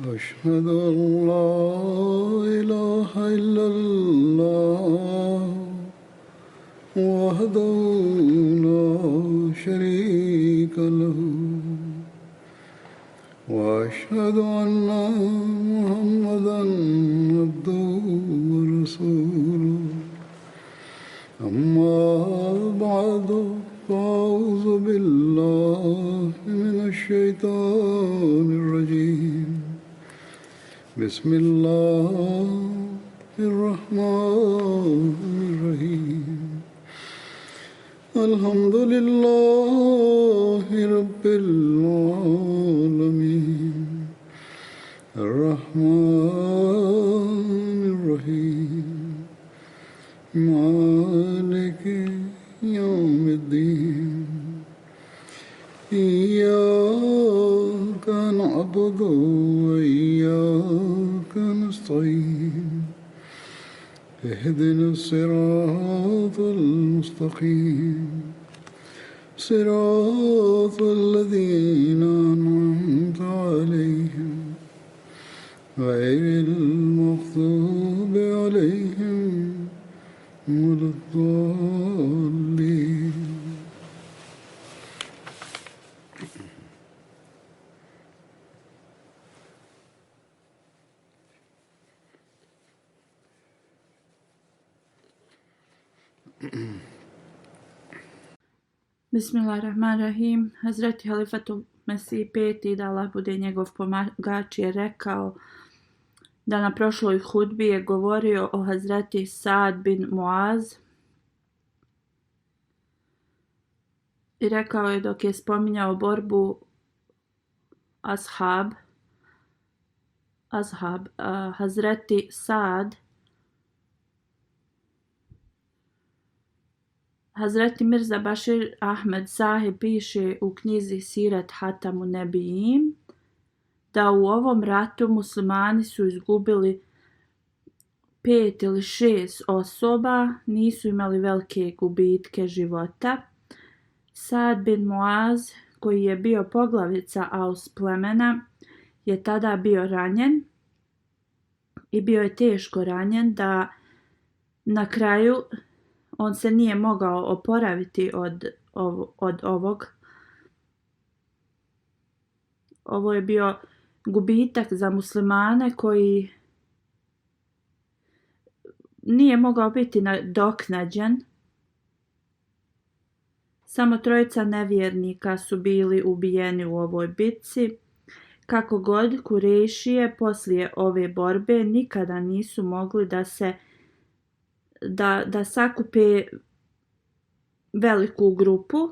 أشهد أن لا إله إلا الله وحده لا شريك له وأشهد أن محمدا عبده ورسوله أما بعد فأعوذ بالله من الشيطان الرجيم بسم الله الرحمن الرحيم الحمد لله رب العالمين الرحمن الرحيم مالك يوم الدين إياك نعبد وإياك نستعين اهدنا الصراط المستقيم صراط الذين أنعمت عليهم غير المغضوب عليهم ولا الضالين. Bismillahirrahmanirrahim. Hazreti Halifatul Mesih peti, da Allah bude njegov pomagač, je rekao da na prošloj hudbi je govorio o Hazreti Saad bin Muaz i rekao je dok je spominjao borbu Ashab, Hazreti Saad, Hazreti Mirza Bashir Ahmed Sahib piše u knjizi Sirat Hatamu Nebijim da u ovom ratu muslimani su izgubili 5 ili 6 osoba, nisu imali velike gubitke života. Saad bin Muaz, koji je bio poglavica Aus plemena, je tada bio ranjen i bio je teško ranjen da na kraju on se nije mogao oporaviti od ovog. Ovo je bio gubitak za muslimane koji nije mogao biti nadoknađen. Samo 3 nevjernika su bili ubijeni u ovoj bitci. Kako god, Kurešije poslije ove borbe nikada nisu mogli da sakupe veliku grupu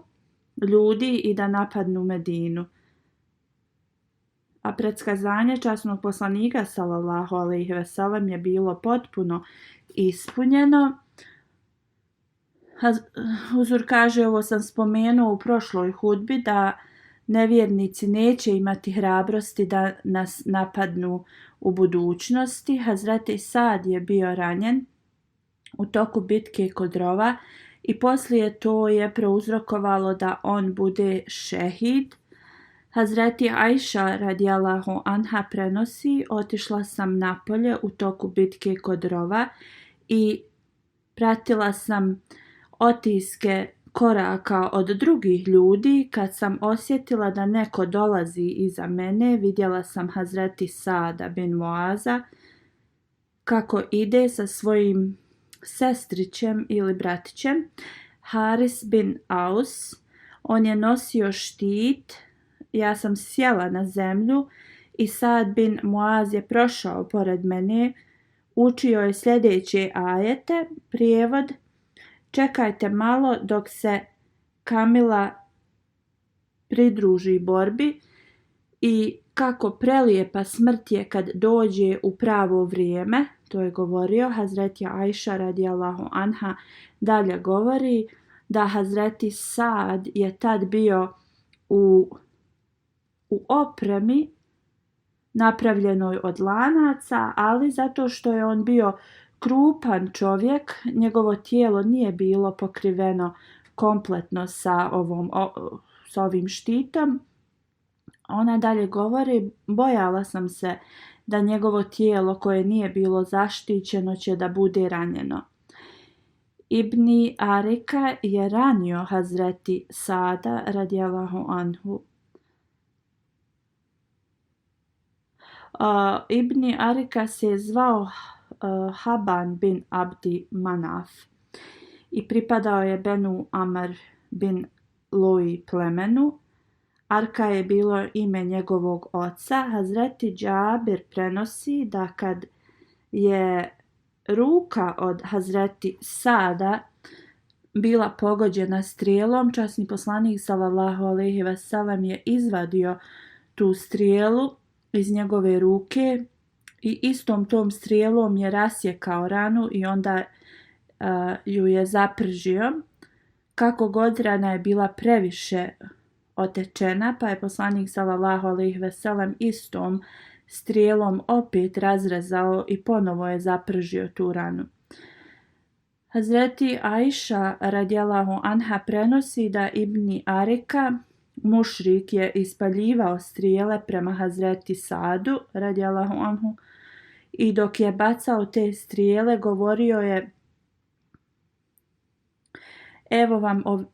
ljudi i da napadnu Medinu. A predskazanje časnog poslanika sallallahu alejhi ve sellem je bilo potpuno ispunjeno. Huzur kaže, ovo sam spomenuo u prošloj hudbi, da nevjernici neće imati hrabrosti da nas napadnu u budućnosti. Hazreti Saad je bio ranjen u toku bitke kod Rova i poslije to je prouzrokovalo da on bude šehid. Hazreti Ajša radijallahu anha prenosi, otišla sam napolje u toku bitke kod Rova i pratila sam otiske koraka od drugih ljudi. Kad sam osjetila da neko dolazi iza mene, vidjela sam Hazreti Saada bin Muaza kako ide sa svojim sestrićem ili bratićem Haris bin Aus. On je nosio štit. Ja sam sjela na zemlju i Saad bin Muaz je prošao pored mene. Učio je sljedeće ajete, prijevod: čekajte malo dok se Kamila pridruži borbi i kako prelijepa smrt je kad dođe u pravo vrijeme. To je govorio Hazreti Ajša radijallahu anha. Dalje govori da Hazreti Saad je tad bio u opremi napravljenoj od lanaca, ali zato što je on bio krupan čovjek, njegovo tijelo nije bilo pokriveno kompletno sa ovim štitom. Ona dalje govori, bojala sam se da njegovo tijelo koje nije bilo zaštićeno će da bude ranjeno. Ibni Arika je ranio Hazreti Sada radijallahu anhu. Ibni Arika se zvao Haban bin Abdi Manaf i pripadao je Benu Amr bin Lui plemenu. Arka je bilo ime njegovog oca. Hazreti Džabir prenosi da kad je ruka od Hazreti Sada bila pogođena strijelom, časni poslanik sallallahu alejhi ve sellem je izvadio tu strijelu iz njegove ruke i istom tom strijelom je rasjekao ranu i onda ju je zapržio. Kako god rana je bila previše otečena, pa je poslanik sallallahu alejhi ve sellem istom strijelom opet razrezao i ponovo je zapržio tu ranu. Hazreti Ajša radijallahu anha prenosi da Ibni Arika, mušrik, je ispaljivao strijele prema Hazreti Sadu radijallahu anhu i dok je bacao te strijele govorio je: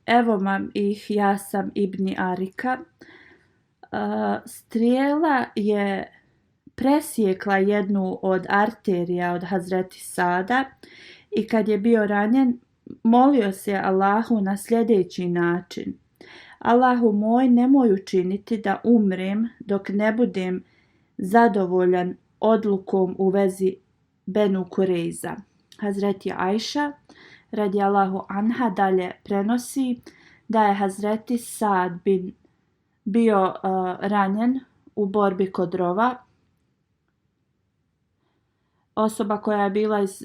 Evo vam ih, ja sam Ibni Arika. Strijela je presjekla jednu od arterija od Hazreti Sada i kad je bio ranjen, molio se Allahu na sljedeći način: Allahu moj, nemoj učiniti da umrem dok ne budem zadovoljan odlukom u vezi Benu Kurejza. Hazreti Ajša radijallahu anha dalje prenosi da je Hazreti Sad bio ranjen u borbi kod rova. Osoba koja je bila iz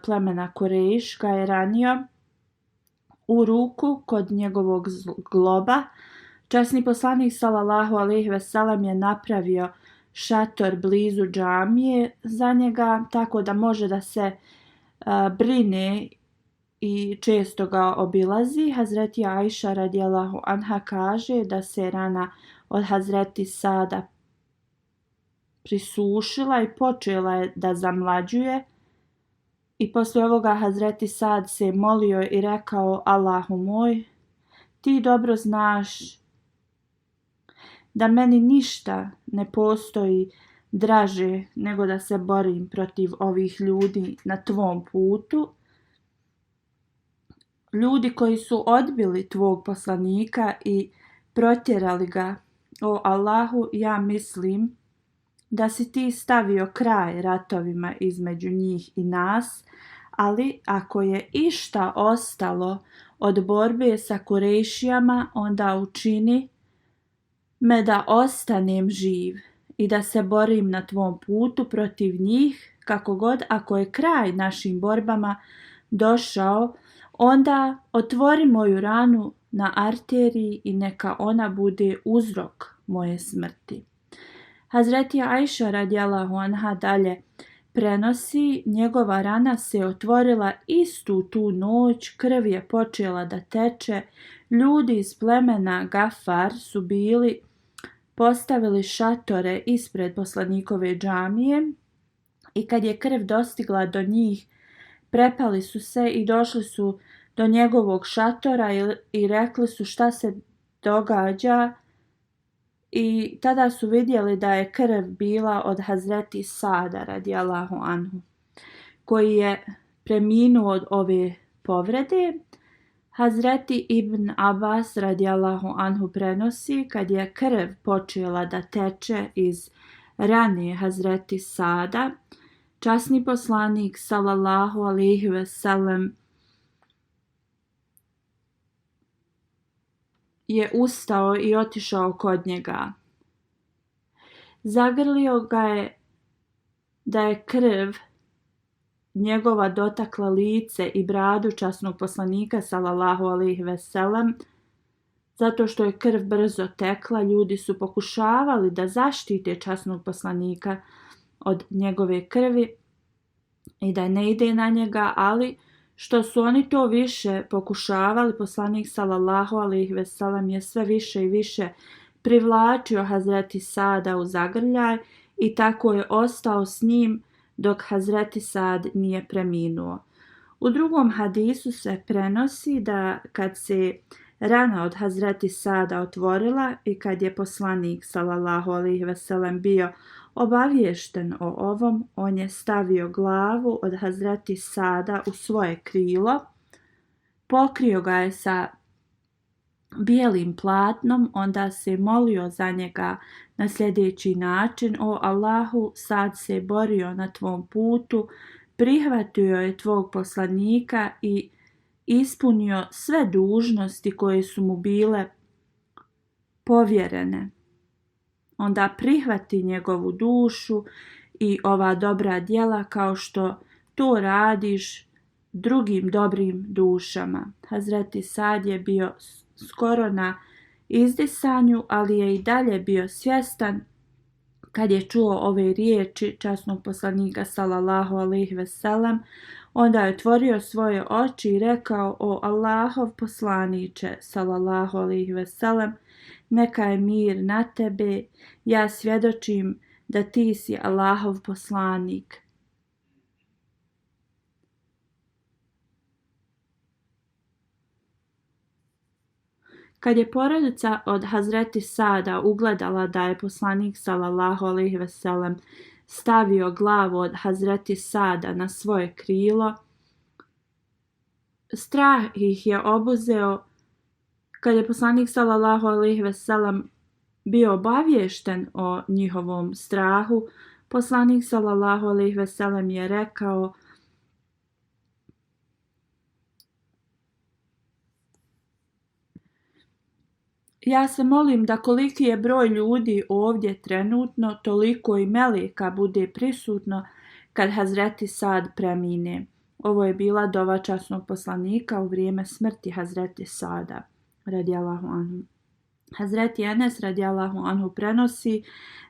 plemena Kurejš ga je ranio u ruku kod njegovog zgloba. Časni poslanik sallallahu alejhi ve sellem je napravio šator blizu džamije za njega, tako da može da se brine i često ga obilazi. Hazreti Ajša radijallahu anha kaže da se rana od Hazreti Sada prisušila i počela je da zamlađuje. I poslije ovoga Hazreti Sad se molio i rekao: Allahu moj, ti dobro znaš da meni ništa ne postoji draže nego da se borim protiv ovih ljudi na tvom putu. Ljudi koji su odbili tvog poslanika i protjerali ga. O Allahu, ja mislim da si ti stavio kraj ratovima između njih i nas, ali ako je išta ostalo od borbe sa Kurejšijama, onda učini me da ostanem živ i da se borim na tvom putu protiv njih. Kako god, ako je kraj našim borbama došao, onda otvori moju ranu na arteriji i neka ona bude uzrok moje smrti. Hazreti Ajša radijallahu anha dalje prenosi, njegova rana se otvorila istu tu noć, krv je počela da teče, ljudi iz plemena Gafar su postavili šatore ispred poslanikove džamije i kad je krv dostigla do njih, prepali su se i došli su do njegovog šatora i rekli su šta se događa. I tada su vidjeli da je krv bila od Hazreti Sada radijallahu anhu, koji je preminuo od ove povrede. Hazreti Ibn Abbas radijallahu anhu prenosi, kad je krv počela da teče iz rane Hazreti Sada, časni poslanik sallallahu alejhi ve sellem je ustao i otišao kod njega. Zagrlio ga je da je krv njegova dotakla lice i bradu časnog poslanika sallallahu alejhi ve sellem. Zato što je krv brzo tekla, ljudi su pokušavali da zaštite časnog poslanika od njegove krvi i da ne ide na njega, ali što su oni to više pokušavali, poslanik sallallahu alejhi ve sellem je sve više i više privlačio Hazreti Sada u zagrljaj i tako je ostao s njim dok Hazreti Sad nije preminuo. U drugom hadisu se prenosi da kad se rana od Hazreti Sada otvorila i kad je poslanik sallallahu alejhi ve sellem bio obaviješten o ovom, on je stavio glavu od Hazreti Sada u svoje krilo, pokrio ga je sa bijelim platnom, onda se molio za njega na sljedeći način: o Allahu, Sad se borio na tvom putu, prihvatio je tvog poslanika i ispunio sve dužnosti koje su mu bile povjerene. Onda prihvati njegovu dušu i ova dobra djela kao što to radiš drugim dobrim dušama. Hazreti Sad je bio skoro na izdisanju, ali je i dalje bio svjestan kad je čuo ove riječi časnog poslanika sallallahu alejhi ve sellem. Onda je otvorio svoje oči i rekao: o Allahov poslaniče sallallahu alejhi ve sellem, neka je mir na tebe, ja svjedočim da ti si Allahov poslanik. Kad je porodica od Hazreti Sada ugledala da je poslanik sallallahu alejhi ve sellem stavio glavu od Hazreti Sada na svoje krilo, strah ih je obuzeo. Kad je poslanik sallallahu alejhi ve sellem bio obaviješten o njihovom strahu, poslanik sallallahu alejhi ve sellem je rekao: ja se molim da koliki je broj ljudi ovdje trenutno, toliko i meleka bude prisutno kad Hazreti Sad premine. Ovo je bila dova časnog poslanika u vrijeme smrti Hazreti Sada radijallahu anhu. Hazreti Enes radijallahu anhu prenosi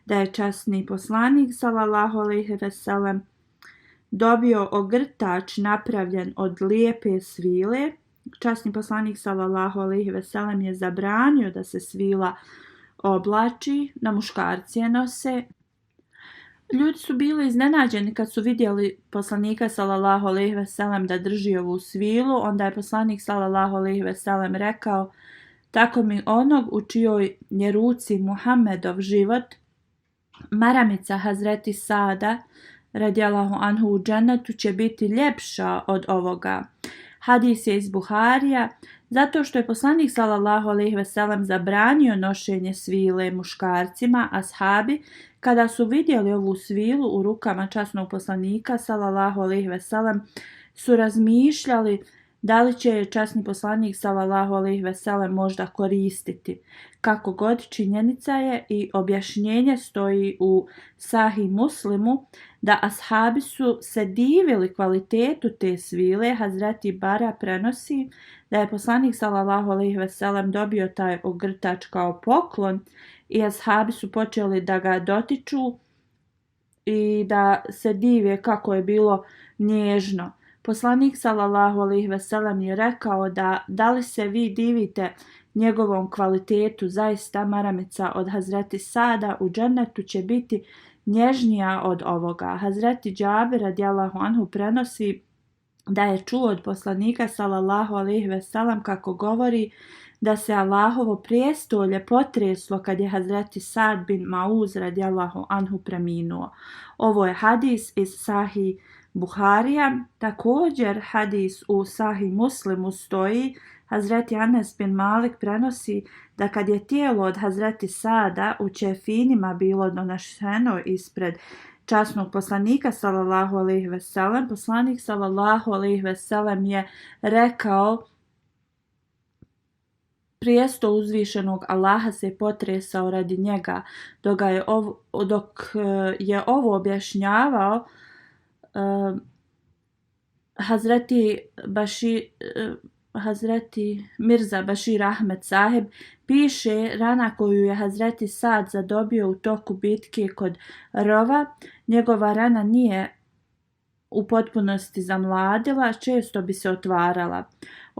da je časni poslanik sallallahu alejhi ve sellem dobio ogrtač napravljen od lijepe svile. Časni poslanik sallallahu alejhi ve sellem je zabranio da se svila oblači, na muškarci je nose. Ljudi su bili iznenađeni kad su vidjeli poslanika sallallahu alejhi ve sellem da drži ovu svilu. Onda je poslanik sallallahu alejhi ve sellem rekao: tako mi onog u čijoj je ruci Muhammedov život, maramica Hazreti Sada radijallahu anhu u džennetu će biti ljepša od ovoga. Hadis je iz Buharija, zato što je poslanik sallallahu alejhi ve sellem zabranio nošenje svile muškarcima, ashabi kada su vidjeli ovu svilu u rukama časnog poslanika sallallahu alejhi ve sellem su razmišljali da li će časni poslanik sallallahu alejhi ve sellem možda koristiti. Kako god, činjenica je i objašnjenje stoji u Sahih Muslimu da ashabi su se divili kvalitetu te svile. Hazreti Bara prenosi da je poslanik sallallahu alejhi ve sellem dobio taj ogrtač kao poklon i ashabi su počeli da ga dotiču i da se dive kako je bilo nježno. Poslanik sallallahu alejhi ve sellem je rekao da li se vi divite njegovom kvalitetu, zaista maramica od Hazreti Sada u džennetu će biti nježnija od ovoga. Hazreti Džabir radijallahu anhu prenosi da je čuo od poslanika sallallahu alejhi ve sellem kako govori da se Allahovo prijestolje potreslo kad je Hazreti Sad bin Mauz radijallahu anhu preminuo. Ovo je hadis iz Sahih Buharija. Također hadis u Sahih Muslimu stoji. Hazreti Anas bin Malik prenosi da kad je tijelo od Hazreti Sada u ćefinima bilo donošeno ispred časnog poslanika sallallahu alejhi ve sellem, poslanik sallallahu alejhi ve sellem je rekao: prijestol uzvišenog Allaha se potresao radi njega. Dok je ovo objašnjavao, Hazreti Mirza Bashir Ahmed Saheb piše: rana koju je Hazreti Sad zadobio u toku bitke kod rova, njegova rana nije u potpunosti zamladila, često bi se otvarala.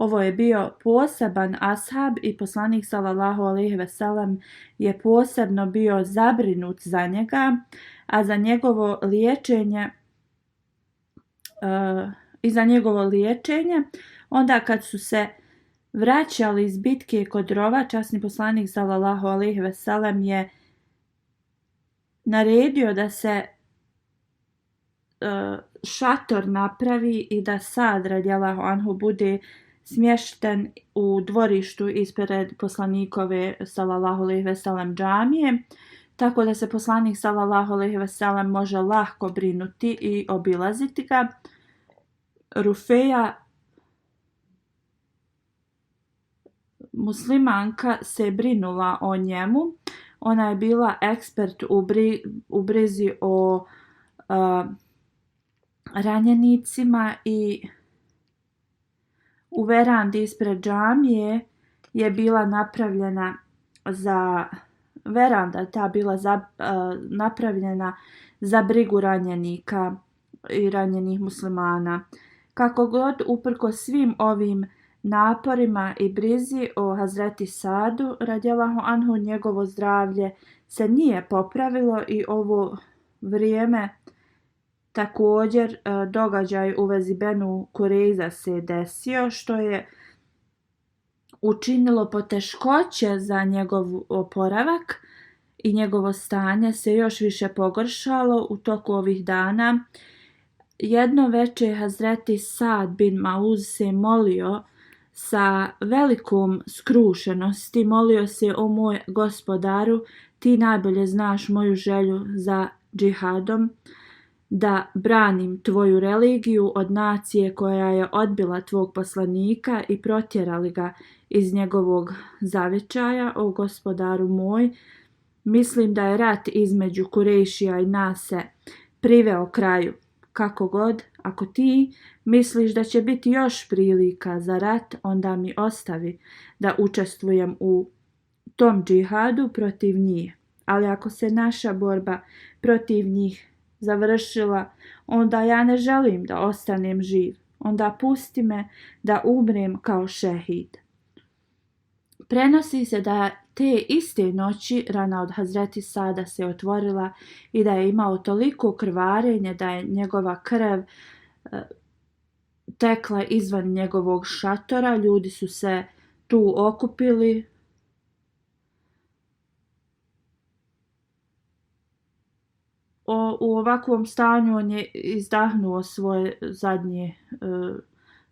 Ovo je bio poseban ashab i poslanik sallallahu alejhi ve sellem je posebno bio zabrinut za njega, a za njegovo liječenje onda kad su se vraćali iz bitke kod rova, časni poslanik sallallahu alejhi ve sellem je naredio da se šator napravi i da Sad radijallahu anhu bude smješten u dvorištu ispred poslanikove sallallahu alejhi ve sellem džamije, tako da se poslanik sallallahu alejhi ve sellem može lako brinuti i obilaziti ga. Rufeja, muslimanka, se brinula o njemu. Ona je bila ekspert u brizi o ranjenicima i u verandi ispred džamije je bila napravljena napravljena za brigu ranjenika i ranjenih muslimana. Kako god, uprkos svim ovim naporima i brizi o Hazreti Sadu radijallahu anhu, njegovo zdravlje se nije popravilo i ovo vrijeme također događaj u vezi Benu Kurejza se desio, što je učinilo poteškoće za njegov oporavak i njegovo stanje se još više pogoršalo u toku ovih dana. Jedno veče Hazreti Sad bin Mauz se molio sa velikom skrušenosti, molio se: o moj gospodaru, ti najbolje znaš moju želju za džihadom, da branim tvoju religiju od nacije koja je odbila tvog poslanika i protjerali ga iz njegovog zavičaja. O gospodaru moj, mislim da je rat između Kurejšija i nas se priveo kraju. Kako god, ako ti misliš da će biti još prilika za rat, onda mi ostavi da učestvujem u tom džihadu protiv njih. Ali ako se naša borba protiv njih završila, onda ja ne želim da ostanem živ. Onda pusti me da umrem kao šehid. Prenosi se da te iste noći rana od Hazreti Sada se otvorila i da je imao toliko krvarenje da je njegova krv tekla izvan njegovog šatora. Ljudi su se tu okupili. U ovakvom stanju on je izdahnuo svoje zadnje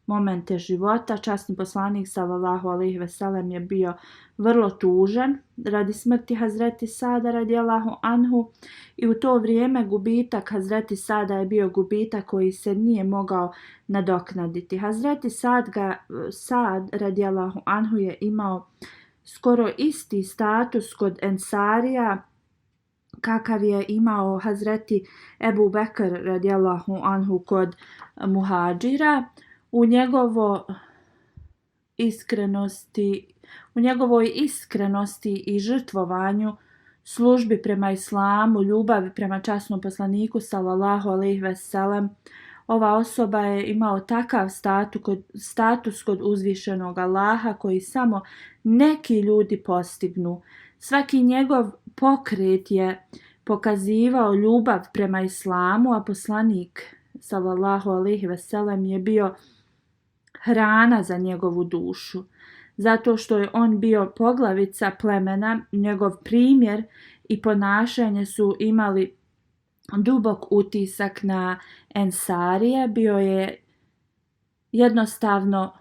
momente života. Časni poslanik sallallahu alejhi ve sellem je bio vrlo tužan radi smrti Hazreti Sada radijallahu anhu i u to vrijeme gubitak Hazreti Sada je bio gubitak koji se nije mogao nadoknaditi. Hazreti Sad radijallahu anhu je imao skoro isti status kod Ensarija kakav je imao Hazreti Ebu Bekr radijallahu anhu kod muhadžira. U njegovoj iskrenosti i žrtvovanju, službi prema islamu, ljubavi prema časnom poslaniku sallallahu alejhi ve sellem, ova osoba je imao takav status kod uzvišenog Allaha koji samo neki ljudi postignu. Svaki njegov pokret je pokazivao ljubav prema islamu, a poslanik sallallahu alejhi ve sellem je bio hrana za njegovu dušu. Zato što je on bio poglavica plemena, njegov primjer i ponašanje su imali dubok utisak na Ensarije. Bio je jednostavno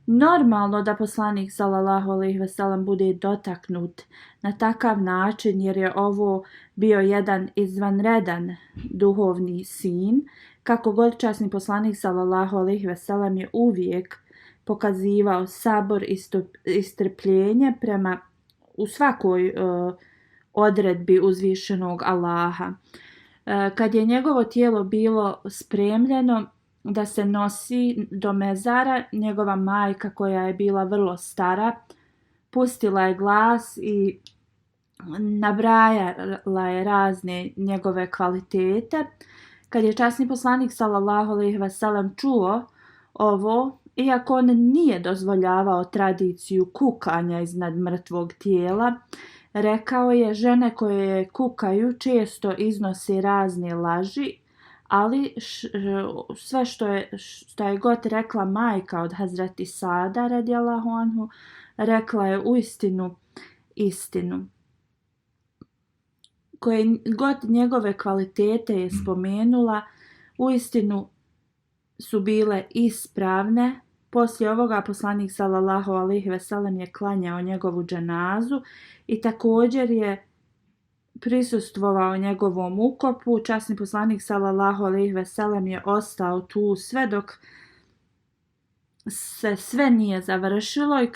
normalno da poslanik sallallahu alejhi ve sellem bude dotaknut na takav način, jer je ovo bio jedan izvanredan duhovni sin. Kako god, časni poslanik sallallahu alejhi ve sellem je uvijek pokazivao sabor i strpljenje u svakoj odredbi uzvišenog Allaha. Kad je njegovo tijelo bilo spremljeno da se nosi do mezara, njegova majka, koja je bila vrlo stara, pustila je glas i nabrajala je razne njegove kvalitete. Kad je časni poslanik sallallahu alejhi ve sellem čuo ovo, iako on nije dozvoljavao tradiciju kukanja iznad mrtvog tijela, rekao je: žene koje kukaju često iznose razne laži, ali sve što je god rekla majka od Hazreti Sada radijallahu anhu, rekla je uistinu istinu. Koje god njegove kvalitete je spomenula, uistinu su bile ispravne. Poslije ovoga poslanik sallallahu alejhi ve sellem je klanjao njegovu dženazu i također je prisustvovao njegovom ukopu. Časni poslanik sallallahu alejhi ve sellem je ostao tu sve dok se sve nije završilo i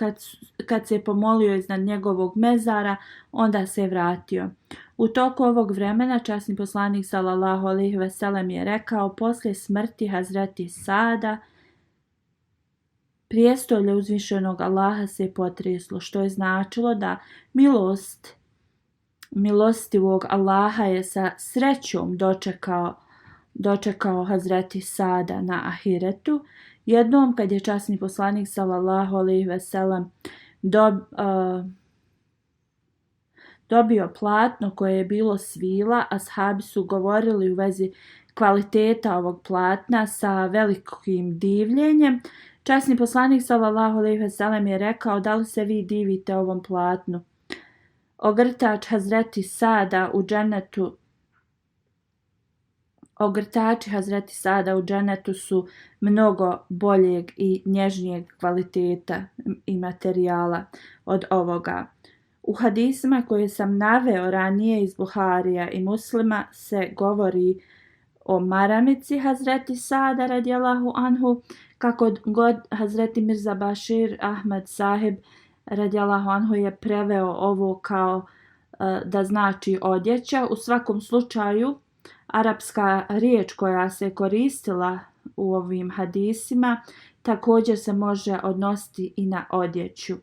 kad se je pomolio iznad njegovog mezara, onda se je vratio. U toku ovog vremena časni poslanik sallallahu alejhi ve sellem je rekao: poslije smrti Hazreti Sada prijestolje uzvišenog Allaha se je potreslo, što je značilo da milostivog Allaha je sa srećom dočekao Hazreti Sada na ahiretu. Jednom kad je časni poslanik sallallahu alejhi ve sellem dobio platno koje je bilo svila, ashabi su govorili u vezi kvaliteta ovog platna sa velikim divljenjem. Časni poslanik sallallahu alejhi ve sellem je rekao: da li se vi divite ovom platnu? Ogrtač Hazreti Sada u džennetu Ogrtači Hazreti Sada u džennetu su mnogo boljeg i nježnijeg kvaliteta i materijala od ovoga. U hadisima koje sam naveo ranije iz Buharija i Muslima se govori o maramici Hazreti Sada radijallahu anhu, kako god Hazreti Mirza Bashir Ahmed Sahib radijallahu anhu je preveo ovo kao da znači odjeća. U svakom slučaju, arapska riječ koja se koristila u ovim hadisima također se može odnositi i na odjeću.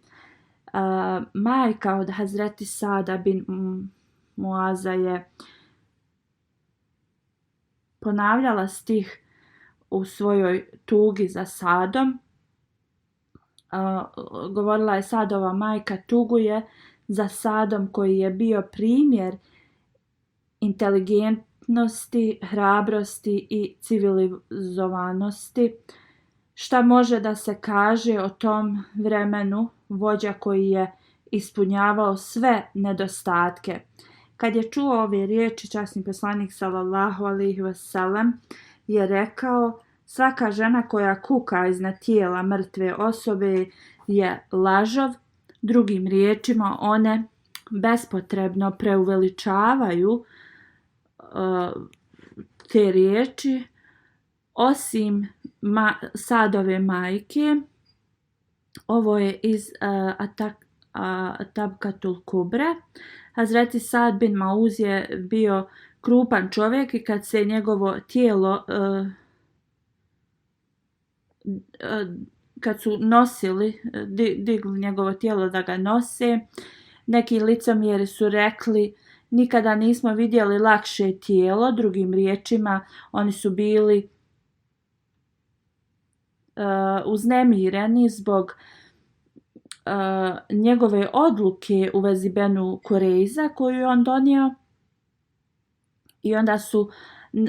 Majka od Hazreti Sada bin Muaza je ponavljala stih u svojoj tugi za Sadom. Govorila je: Sadova majka tuguje za Sadom koji je bio primjer inteligentnosti, hrabrosti i civilizovanosti. Šta može da se kaže o tom vremenu, vođa koji je ispunjavao sve nedostatke? Kad je čuo ove riječi, časni poslanik sallallahu alejhi ve sellem je rekao: svaka žena koja kuka iznad tijela mrtve osobe je lažov. Drugim riječima, one bespotrebno preuveličavaju te riječi, osim Sadove majke. Ovo je iz Tabkatul Kubra. Hazreti Sad bin Mauz je bio krupan čovjek i kad se njegovo tijelo kad su nosili, digli njegovo tijelo da ga nose, neki licemjeri su rekli: nikada nismo vidjeli lakše tijelo. Drugim riječima, oni su bili uznemireni zbog njegove odluke u vezi Benu Kurejza koju je on donio, i onda su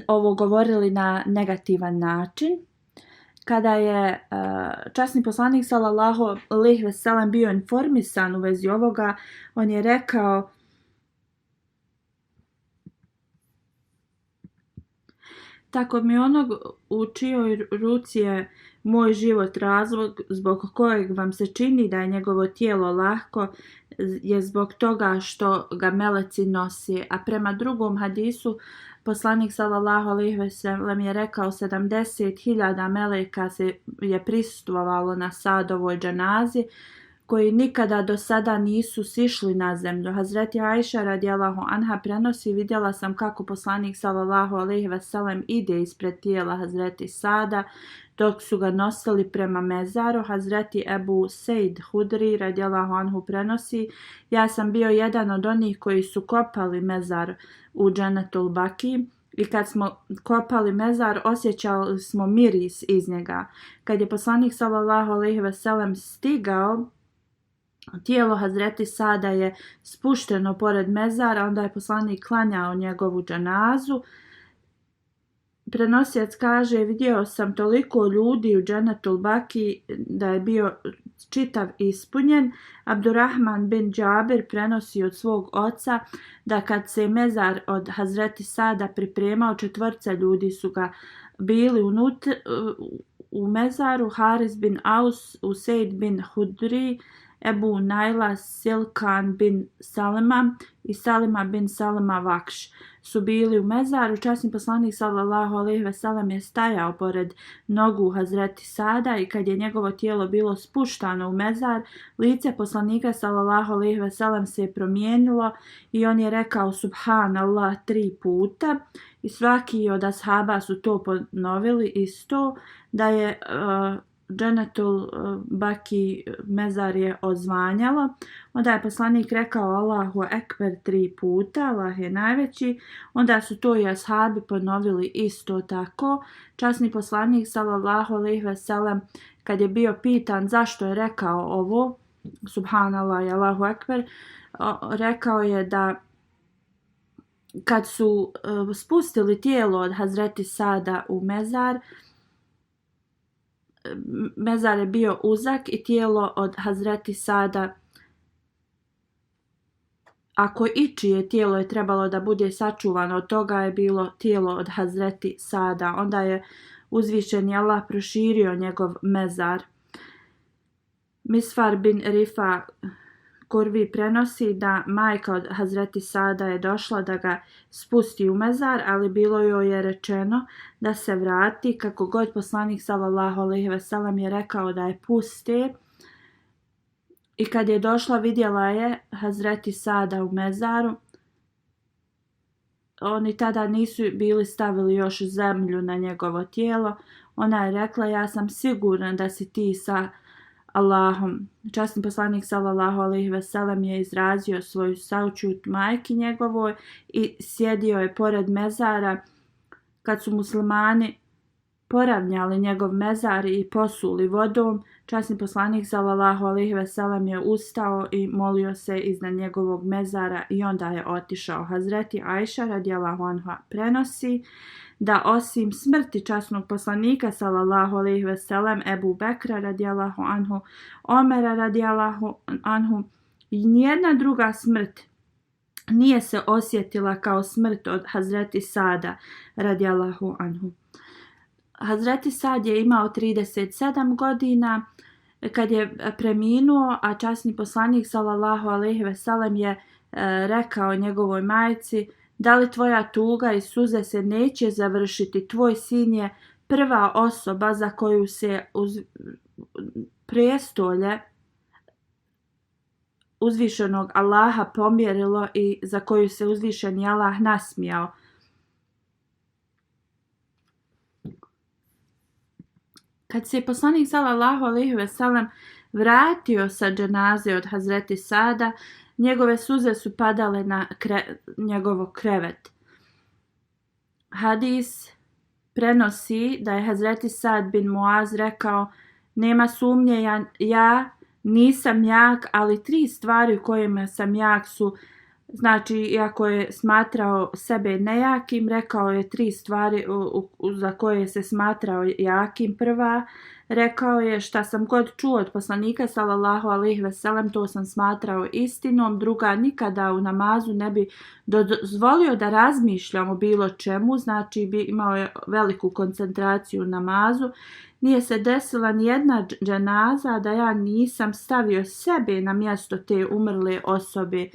ovo govorili na negativan način. Kada je časni poslanik sallallahu alejhi ve sellem bio informisan u vezi ovoga, on je rekao: tako mi onog u čijoj ruci je moj život, razlog zbog kojeg vam se čini da je njegovo tijelo lahko je zbog toga što ga meleci nosi. A prema drugom hadisu poslanik sallallahu alejhi ve sellem je rekao: 70.000 meleka je prisustvovalo na Sadovoj dženazi, koji nikada do sada nisu sišli na zemlju. Hazreti Ajša radijallahu anha prenosi: vidjela sam kako poslanik sallallahu alejhi ve sellem ide ispred tijela Hazreti Sada dok su ga nosili prema mezaru. Hazreti Ebu Sejd Hudri radijallahu anhu prenosi: ja sam bio jedan od onih koji su kopali mezar u Džennetul Baki. I kad smo kopali mezar, osjećali smo miris iz njega. Kad je poslanik sallallahu alejhi ve sellem stigao, tijelo Hazreti Sada je spušteno pored mezara, onda je poslanik klanjao njegovu dženazu. Prenosilac kaže: vidio sam toliko ljudi u Džennetul Baki da je bio čitav ispunjen. Abdurrahman bin Džabir prenosi od svog oca da kad se mezar od Hazreti Sada pripremao, 4 ljudi su ga bili u mezaru: Haris bin Aus, Usejd bin Hudri, Ebu Najla, Silkan bin Salima i Salima bin Salima Vakš su bili u mezaru. Časni poslanik sallallahu alejhi ve sellem je stajao pored nogu Hazreti Sada i kad je njegovo tijelo bilo spuštano u mezar, lice poslanika sallallahu alejhi ve sellem se je promijenilo i on je rekao Subhanallah 3 puta i svaki od ashaba su to ponovili isto, da je Džennetul Baki mezar je odzvanjalo. Onda je poslanik rekao Allahu Ekber 3 puta, Allah je najveći. Onda su to i ashabi ponovili isto tako. Časni poslanik sallallahu alejhi ve sellem kad je bio pitan zašto je rekao ovo Subhanallah i Allahu Ekber, rekao je da kad su spustili tijelo od Hazreti Sada u mezar, mezar je bio uzak i tijelo od Hazreti Sada, ako ičije tijelo je trebalo da bude sačuvano, od toga je bilo tijelo od Hazreti Sada. Onda je uzvišeni Allah proširio njegov mezar. Misfar bin Rifa Kurvi prenosi da majka od Hazreti Sada je došla da ga spusti u mezar, ali bilo joj je rečeno da se vrati. Kako god poslanik sallallahu alejhi ve sellem je rekao da je puste. I kad je došla, vidjela je Hazreti Sada u mezaru. Oni tada nisu bili stavili još zemlju na njegovo tijelo. Ona je rekla: ja sam sigurna da si ti sa Allahom. Časni poslanik sallallahu alejhi ve sellem je izrazio svoju saučut majki njegovoj i sjedio je pored mezara kad su muslimani poravnjali njegov mezar i posuli vodom. Časni poslanik sallallahu alejhi ve sellem je ustao i molio se iznad njegovog mezara i onda je otišao. Hazreti Ajša radijallahu anha prenosi da osim smrti časnog poslanika sallallahu alejhi ve sellem, Ebu Bekra radijallahu anhu, Omera radijallahu anhu, i nijedna druga smrt nije se osjetila kao smrt od Hazreti Sada radijallahu anhu. Hazreti Sad je imao 37 godina kad je preminuo, a časni poslanik sallallahu alejhi ve sellem je rekao njegovoj majci: da li tvoja tuga i suze se neće završiti? Tvoj sin je prva osoba za koju se prijestolje uzvišenog Allaha pomjerilo i za koju se uzvišeni Allah nasmijao. Kad se poslanik sallallahu alejhi ve sellem vratio sa dženaze od Hazreti Sada, njegove suze su padale na njegov krevet. Hadis prenosi da je Hazreti Sad bin Muaz rekao: nema sumnje, ja nisam jak, ali 3 stvari u kojima sam jak su, znači iako je smatrao sebe nejakim, rekao je 3 stvari za koje se smatrao jakim. Prva, rekao je: šta sam god čuo od poslanika sallallahu alejhi ve sellem, to sam smatrao istinom. Druga, nikada u namazu ne bi dozvolio da razmišljam o bilo čemu, znači bi imao veliku koncentraciju u namazu. Nije se desila ni jedna dženaza da ja nisam stavio sebe na mjesto te umrle osobe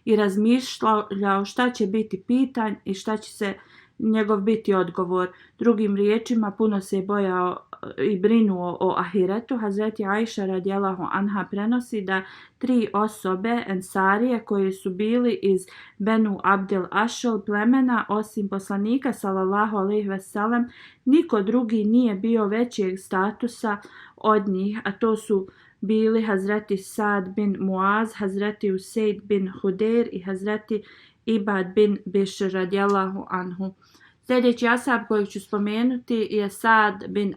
i razmišljao šta će biti pitan i šta će se njegov biti odgovor. Drugim riječima, puno se je bojao i brinuo o ahiretu. Hazreti Ajša radijallahu anha prenosi da 3 osobe ensarije koji su bili iz Benu Abdel Ašel plemena, osim poslanika sallallahu alejhi ve sellem, niko drugi nije bio većeg statusa od njih, a to su bili Hazreti Sad bin Muaz, Hazreti Usejd bin Hudeir i Hazreti Ibad bin Bišr radijallahu anhu. Sljedeći ashab kojeg ću spomenuti je Sad bin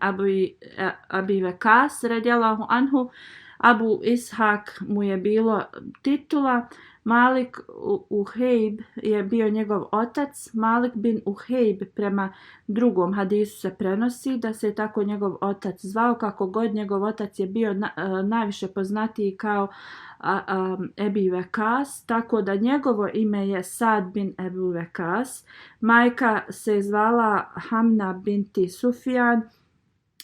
Abi Vekas radijallahu anhu. Abu Ishak mu je bilo titula. Malik Uhejb je bio njegov otac. Malik bin Uhejb prema drugom hadisu se prenosi da se tako njegov otac zvao. Kako god, njegov otac je bio najviše poznatiji kao Ebi Vekas, tako da njegovo ime je Sad bin Ebu Vekas. Majka se zvala Hamna binti Sufjan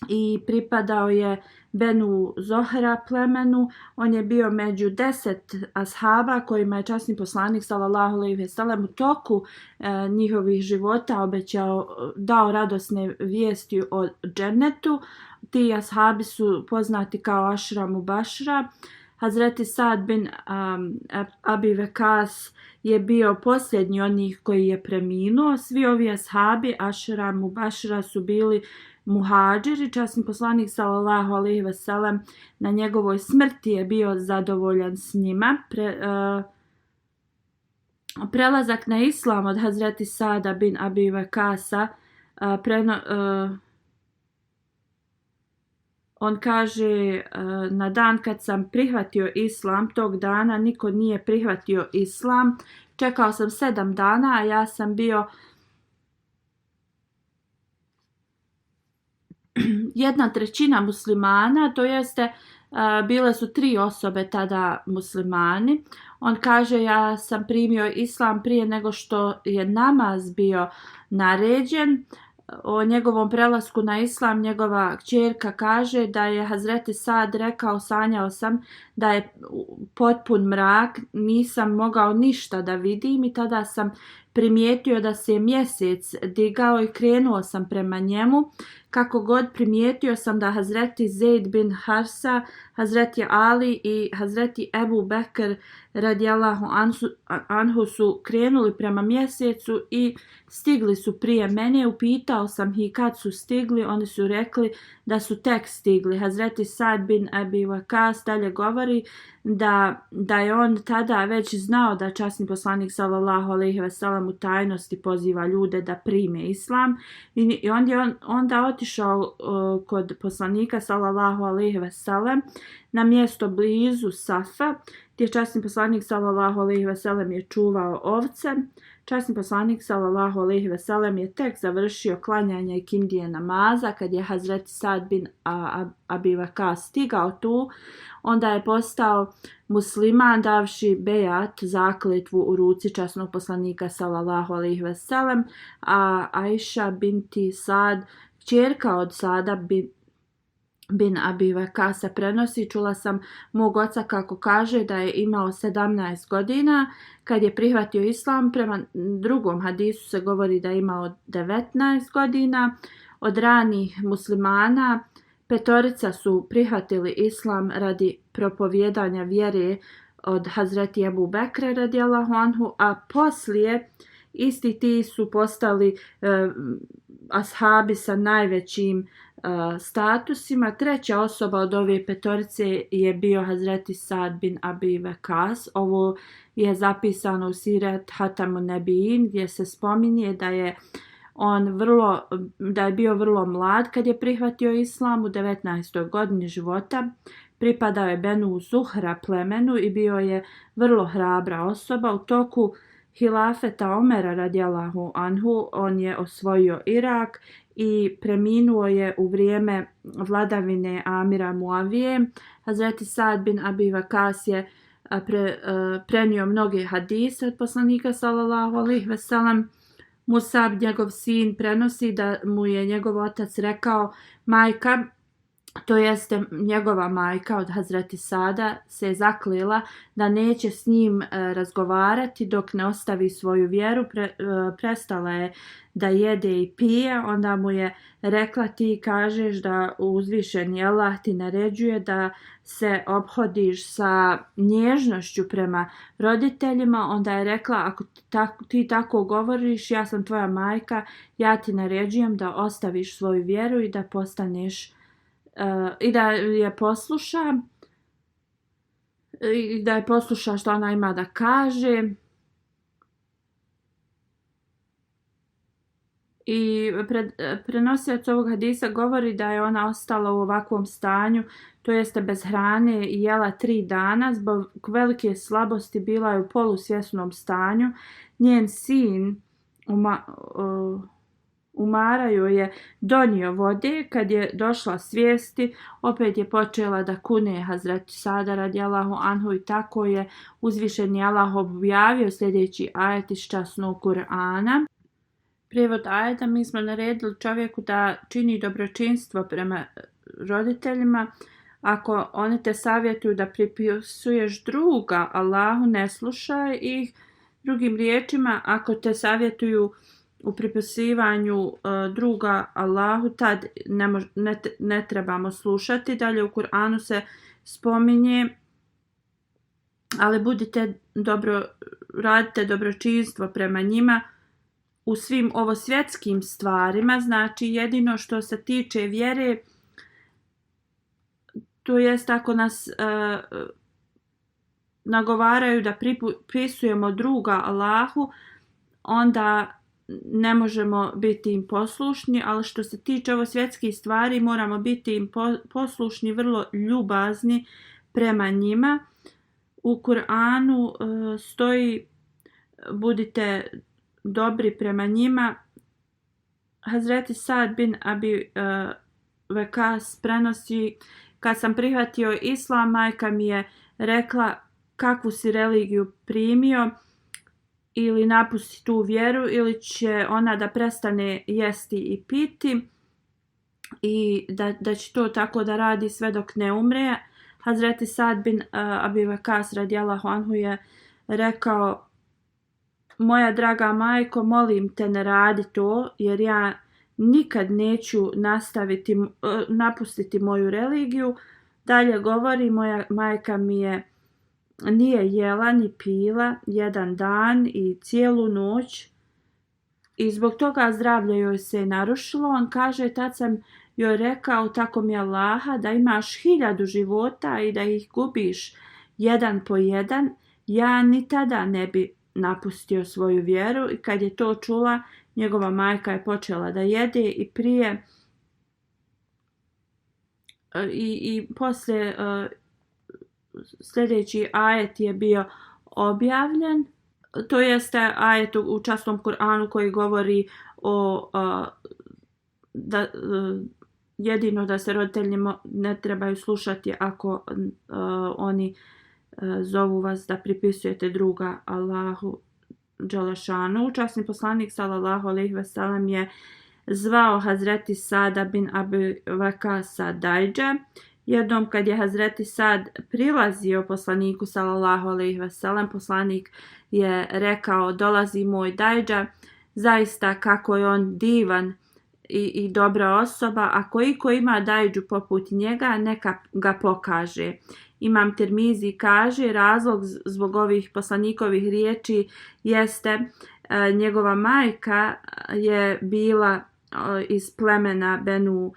i pripadao je Benu Zohra plemenu. On je bio među 10 ashaba kojima je časni poslanik sallallahu alejhi ve sellem u toku njihovih života dao radosne vijesti o džennetu. Ti ashabi su poznati kao Ašra Mubašra. Hazreti Sad bin Abi Vekas je bio posljednji od njih koji je preminuo. Svi ovi ashabi Ašra Mubašra su bili muhadžiri. Časni poslanik sallallahu alejhi ve sellem na njegovoj smrti je bio zadovoljan s njima. Prelazak na islam od Hazreti Sada bin Abi Vakasa on kaže, na dan kad sam prihvatio islam, tog dana niko nije prihvatio islam. Čekao sam 7 dana, a ja sam bio 1/3 muslimana, to jeste bile su 3 osobe tada muslimani. On kaže, ja sam primio islam prije nego što je namaz bio naređen. O njegovom prelasku na islam njegova kćerka kaže da je Hazreti Sad rekao, sanjao sam da je potpun mrak, nisam mogao ništa da vidim i tada sam primijetio da se mjesec digao i krenuo sam prema njemu. Kako god, primijetio sam da Hazreti Zeid bin Harsa, Hazreti Ali i Hazreti Ebu Bekr radijallahu anhu su krenuli prema mjesecu i stigli su prije mene. Upitao sam ih kad su stigli, oni su rekli da su tek stigli. Hazreti Sad bin Abi Wakas dalje govori da je on tada već znao da časni poslanik sallallahu alejhi ve sellem u tajnosti poziva ljude da prime islam i on je onda otišao kod poslanika sallallahu alejhi ve sellem na mjesto blizu Safa, gdje časni poslanik sallallahu alejhi ve sellem je čuvao ovce. Časni poslanik sallallahu alejhi ve sellem je tek završio klanjanje ikindije namaza kad je Hazreti Sad bin Abi Wakas stigao tu. Onda je postao musliman davši bejat, zakletvu u ruci časnog poslanika sallallahu alejhi ve sellem, a Ajša binti Sad, kćerka od Sada bin Abi Vakasa prenosi, čula sam mog oca kako kaže da je imao 17 godina kad je prihvatio islam. Prema drugom hadisu se govori da je imao 19 godina. Od ranih muslimana 5 su prihvatili islam radi propovijedanja vjere od Hazreti Ebu Bekra radijallahu anhu, a poslije isti ti su postali ashabi sa najvećim statusima. 3. osoba od ove 5 je bio Hazreti Sad bin Abi Wakas. Ovo je zapisano u Sirat Hatamun Nebijin gdje se spominje da je bio vrlo mlad kad je prihvatio islam u 19. godini života. Pripadao je Benu Zuhra plemenu i bio je vrlo hrabra osoba. U toku hilafeta Omera radijallahu anhu on je osvojio Irak i preminuo je u vrijeme vladavine Amira Muavije. Hazreti Sad bin Abi Wakas je prenio mnoge hadise od poslanika sallallahu alejhi ve sellem. Musab, njegov sin, prenosi da mu je njegov otac rekao, majka to jeste njegova majka od Hazreti Sada se zaklela da neće s njim razgovarati dok ne ostavi svoju vjeru. Prestala je da jede i pije, onda mu je rekla ti kažeš da uzvišeni Allah ti naređuje da se ophodiš sa nježnošću prema roditeljima, onda je rekla ako ti tako govoriš, ja sam tvoja majka, ja ti naređujem da ostaviš svoju vjeru i da postaneš i da je posluša i da je posluša što ona ima da kaže. I prenosilac ovog hadisa govori da je ona ostala u ovakvom stanju, to jeste bez hrane i jela 3 dana, zbog velike slabosti bila je u polusvjesnom stanju. Njen sin Umara joj je donio vode, kad je došla svijesti, opet je počela da kune Hazreti Sada radijallahu anhu i tako je uzvišeni Allah objavio sljedeći ajet iz časnog Kur'ana. Prijevod ajeta: mi smo naredili čovjeku da čini dobročinstvo prema roditeljima. Ako oni te savjetuju da pripisuješ druga Allahu, ne slušaj ih. Drugim riječima, ako te savjetuju u pripisivanju druga Allahu, tad ne trebamo slušati. Dalje u Kur'anu se spominje, ali radite dobročinstvo prema njima u svim ovosvjetskim stvarima. Znači jedino što se tiče vjere, to jest ako nas nagovaraju da pripisujemo druga Allahu, onda ne možemo biti im poslušni, ali što se tiče ovosvjetskih stvari moramo biti im poslušni, vrlo ljubazni prema njima. U Kur'anu stoji budite dobri prema njima. Hazreti Sad bin Abi Vakas prenosi: kad sam prihvatio islam, majka mi je rekla kakvu si religiju primio, ili napusti tu vjeru ili će ona da prestane jesti i piti i da će to tako da radi sve dok ne umre. Hazreti Sad bin Abi Vakas radijallahu anhu je rekao: moja draga majko, molim te ne radi to, jer ja nikad neću napustiti moju religiju. Dalje govori: moja majka nije jela ni pila 1 dan i cijelu noć i zbog toga zdravlje joj se narušilo. On kaže: tad sam joj rekao tako mi Allaha da imaš 1000 života i da ih gubiš jedan po jedan, ja ni tada ne bi napustio svoju vjeru. I kad je to čula, njegova majka je počela da jede i prije i poslije sljedeći ajet je bio objavljen. To jeste ajet u časnom Kur'anu koji govori o jedino da se roditelji ne trebaju slušati ako oni zovu vas da pripisujete druga Allahu dželešanu. Časni poslanik sallallahu alejhi ve sellem je zvao Hazreti Sada bin Abi Vakasa Dajdže. Jednom kad je Hazreti Sad prilazio poslaniku sallallahu alejhi ve sellem, poslanik je rekao: dolazi moj Dajdža, zaista kako je on divan i dobra osoba, ako iko ima Dajdžu poput njega, neka ga pokaže. Imam Tirmizi kaže: razlog zbog ovih poslanikovih riječi jeste njegova majka je bila iz plemena Benu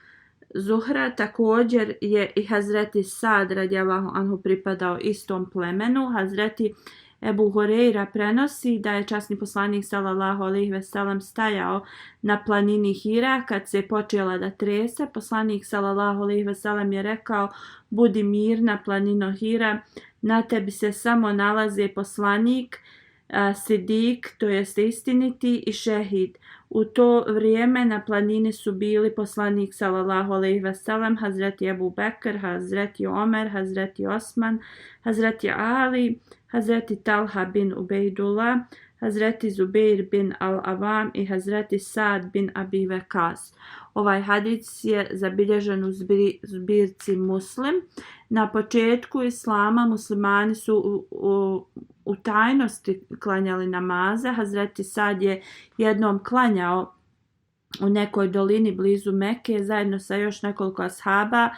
Zuhra, također je i Hazreti Sad radijallahu anhu pripadao istom plemenu. Hazreti Ebu Hurejra prenosi da je časni poslanik sallallahu alejhi ve sellem stajao na planini Hira kad se počela da trese. Poslanik sallallahu alejhi ve sellem je rekao: budi mirna planino Hira, na tebi se samo nalaze poslanik, sidik, to jest istiniti, i šehid. U to vrijeme na planini su bili poslanik sallallahu alejhi ve sellem, Hazreti Ebu Bekr, Hazreti Omer, Hazreti Osman, Hazreti Ali, Hazreti Talha bin Ubejdullah, Hazreti Zubeir bin al-Avam i Hazreti Sad bin Abi Waqqas. Ovaj hadis je zabilježen u zbirci Muslim. Na početku islama muslimani su u tajnosti klanjali namaze. Hazreti Sad je jednom klanjao u nekoj dolini blizu Mekke zajedno sa još nekoliko ashaba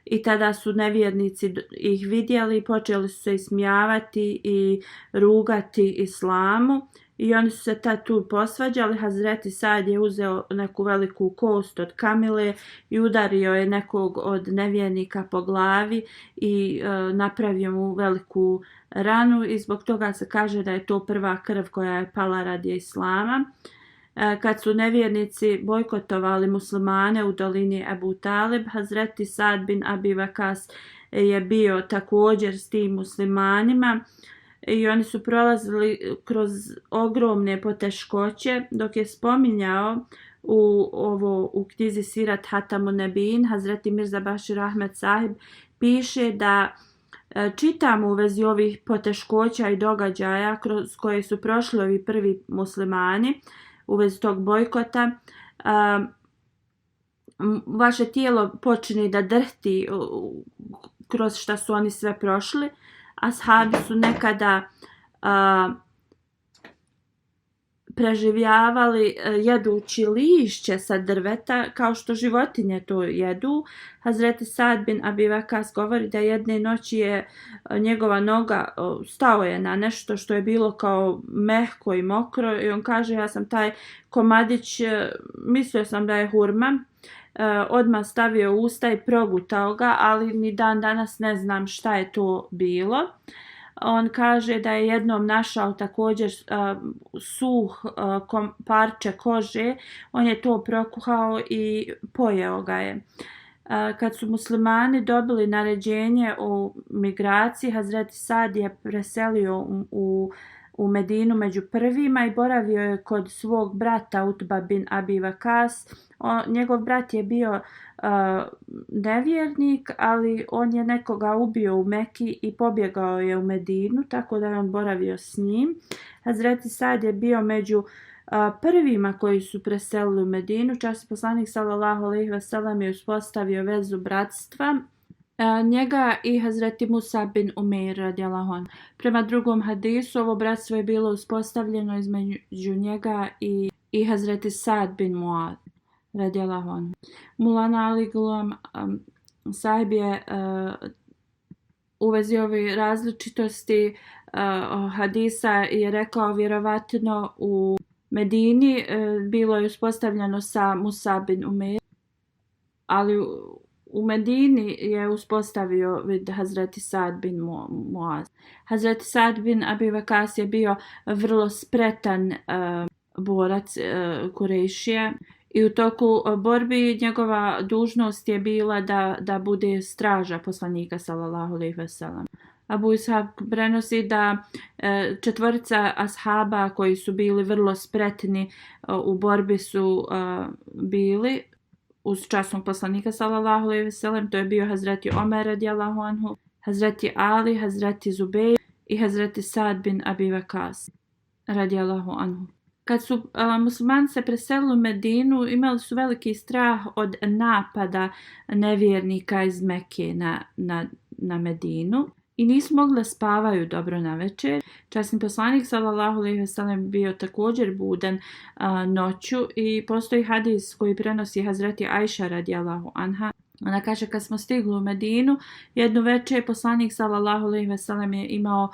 i tada su nevjernici ih vidjeli, počeli su se ismijavati i rugati islamu. I oni su se tad tu posvađali. Hazreti Sad je uzeo neku veliku kost od kamile i udario je nekog od nevjernika po glavi i napravio mu veliku ranu i zbog toga se kaže da je to prva krv koja je pala radi islama. Kad su nevjernici bojkotovali muslimane u dolini Ebu Talib, Hazreti Sad bin Abi Waqqas je bio također s tim muslimanima i oni su prolazili kroz ogromne poteškoće. Dok je spominjao u knjizi Sirat Hatamun Nebin, Hazreti Mirza Bashir Ahmed Sahib piše da čitamo u vezi ovih poteškoća i događaja kroz koje su prošli ovi prvi muslimani u vezi tog bojkota. Vaše tijelo počne da drhti kroz šta su oni sve prošli. Ashabi su nekada preživljavali jedući lišće sa drveta kao što životinje to jedu. Hazreti Sad bin Abi Waqqas govori da jedne noći je njegova noga stao je na nešto što je bilo kao mehko i mokro i on kaže ja sam taj komadić, mislio sam da je hurma, odmah stavio u usta i progutao ga, ali ni dan danas ne znam šta je to bilo. On kaže da je jednom našao također suh parče kože, on je to prokuhao i pojeo ga je. Kad su muslimani dobili naređenje o migraciji, Hazreti Sad je preselio u Medinu među prvima i boravio je kod svog brata Utba bin Abi Waqqas. Njegov brat je bio nevjernik, ali on je nekoga ubio u Meki i pobjegao je u Medinu, tako da je on boravio s njim. Hazreti Sad je bio među prvima koji su preselili u Medinu. Časni poslanik sallallahu alejhi ve sellem je uspostavio vezu bratstva njega i Hazreti Musa bin Umeir radijallahu anhu. Prema drugom hadisu ovo bratstvo je bilo uspostavljeno između njega i Hazreti Sad bin Muad radijallahu anhu. Mulana Ali Gulam sahib je u vezi ove različitosti hadisa je rekao vjerovatno u Medini bilo je uspostavljeno sa Musa bin Umeir, ali u Medini je uspostavio vid Hazreti Sad bin Muaz. Hazreti Sad bin Abi Waqqas je bio vrlo spretan borac Kurejšije i u toku borbi njegova dužnost je bila da bude straža poslanika sallallahu alejhi ve sellem. Abu Ishaq prenosi da četvorica ashaba koji su bili vrlo spretni u borbi su bili uz časnog poslanika sallallahu alejhi ve sellem. To je bio Hazreti Omer radijallahu anhu, Hazreti Ali, Hazreti Zubeir i Hazreti Sad bin Abi Waqqas radijallahu anhu. Kad su muslimani se preselili u Medinu, imali su veliki strah od napada nevjernika iz Mekke na Medinu i nisu mogli da spavaju dobro na večer. Časni poslanik sallallahu alejhi ve sellem bio također budan noću i postoji hadis koji prenosi Hazreti Ajša radijallahu anha. Ona kaže kad smo stigli u Medinu, jednu večer poslanik sallallahu alejhi ve sellem je imao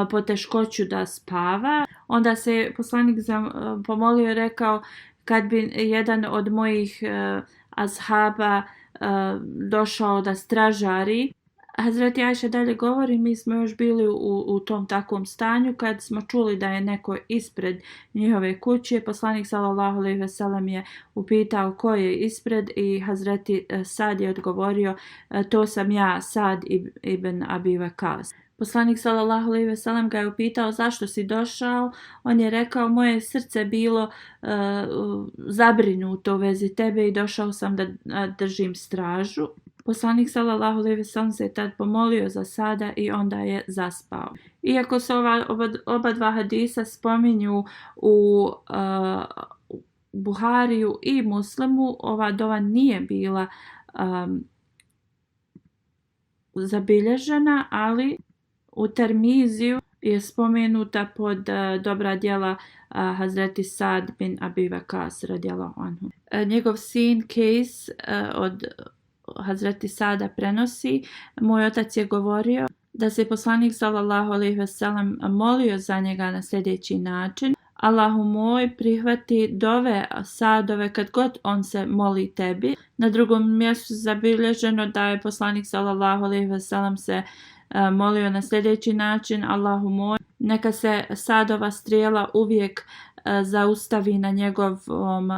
poteškoću da spava. Onda se poslanik pomolio i rekao kad bi jedan od mojih ashaba došao da stražari. Hazreti Ajša dalje govori, mi smo još bili u tom takvom stanju kad smo čuli da je neko ispred njihove kuće. Poslanik sallallahu alejhi ve sellem je upitao ko je ispred i Hazreti Sad je odgovorio to sam ja, Sad ibn Abi Waqqas. Poslanik sallallahu alejhi ve sellem ga je upitao zašto si došao. On je rekao moje srce bilo zabrinuto u vezi tebe i došao sam da držim stražu. Poslanik sallallahu alejhi ve sellem se tad pomolio za Sada i onda je zaspao. Iako se oba dva hadisa spominju u Buhariju i Muslimu, ova dova nije bila zabilježena, ali u Termiziju je spomenuta pod dobra djela Hazreti Sad bin Abi Waqqas radijallahu anhu. Njegov sin Kejs od Hazreti Sada prenosi, moj otac je govorio da se poslanik sallallahu alejhi ve sellem molio za njega na sljedeći način: Allahu moj, prihvati dove Sadove kad god on se moli tebi. Na drugom mjestu zabilježeno da je poslanik sallallahu alejhi ve sellem se molio na sljedeći način: Allahu moj, neka se Sadova strijela uvijek zaustavi na njegovom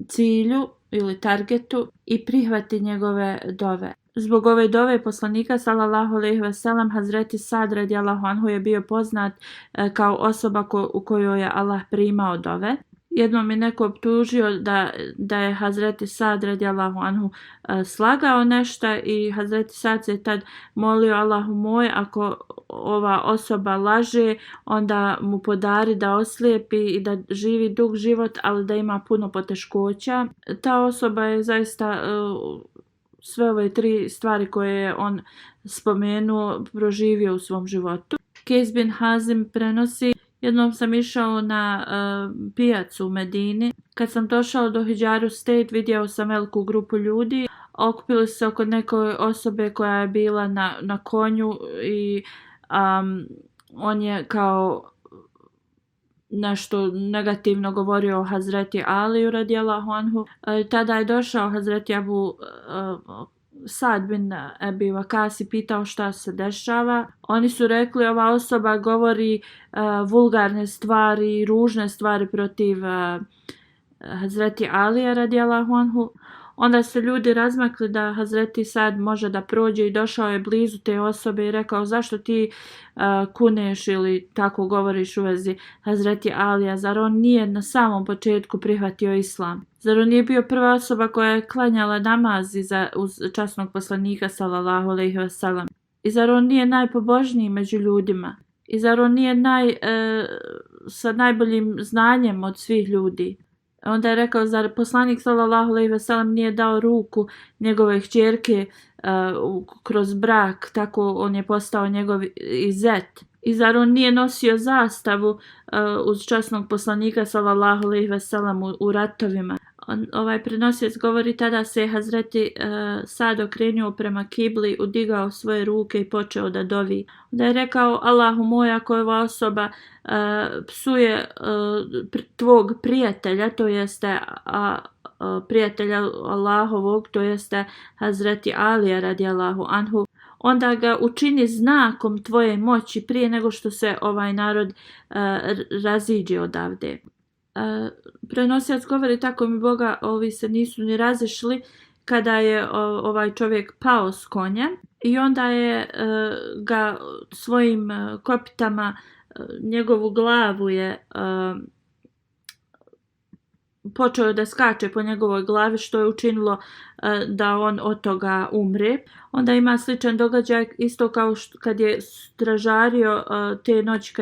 cilju ili targetu i prihvati njegove dove. Zbog ove dove poslanika sallallahu alejhi ve sellem Hazreti Sad radijallahu anhu je bio poznat kao osoba u kojoj je Allah primao dove. Jednom je neko optužio da je Hazreti Sad radijallahu anhu slagao nešto i Hazreti Sad se tad molio: Allahu moj, ako ova osoba laže, onda mu podari da oslijepi i da živi dug život, ali da ima puno poteškoća. Ta osoba je zaista sve ove tri stvari koje je on spomenuo proživio u svom životu. Kejs bin Hazim prenosi: jednom sam išao na pijacu u Medini. Kad sam došao do Hidžaru State, vidio sam veliku grupu ljudi. Okupili se oko neke osobe koja je bila na konju i on je kao nešto negativno govorio o Hazreti Aliju radijallahu anhu. Tada je došao Hazreti Abu Sad bin Abi Waqqas i pitao šta se dešava. Oni su rekli: ova osoba govori vulgarne stvari, ružne stvari protiv Hazreti Alija radijallahu anhu. Onda su ljudi razmakli da Hazreti Sad može da prođe i došao je blizu te osobe i rekao: zašto ti kuneš ili tako govoriš u vezi Hazreti Alija? Zar on nije na samom početku prihvatio islam? Zar on nije bio prva osoba koja je klanjala namaz uz časnog poslanika sallallahu alejhi ve sellem? I zar on nije najpobožniji među ljudima? I zar on nije sa najboljim znanjem od svih ljudi? Onda je rekao: zar poslanik sallallahu alejhi ve sellem nije dao ruku njegove kćerke kroz brak, tako on je postao njegov izet? I zar on nije nosio zastavu uz časnog poslanika sallallahu alejhi ve sellem u ratovima? Ovaj prenosioc govori: tada se Hazreti Sad okrenuo prema kibli, udigao svoje ruke i počeo da dovi. Onda je rekao: Allahu moj, ako ova osoba psuje tvog prijatelja, to jeste prijatelja Allahovog, to jeste Hazreti Alija radijallahu anhu, onda ga učini znakom tvoje moći prije nego što se ovaj narod raziđe odavde. Prenosilac govori: tako mi Boga, ovi se nisu ni razišli kada je ovaj čovjek pao s konja i onda je ga svojim kopitama, njegovu glavu je počeo da skače po njegovoj glavi, što je učinilo da on od toga umre. Onda ima sličan događaj isto kao kad je stražario te noći,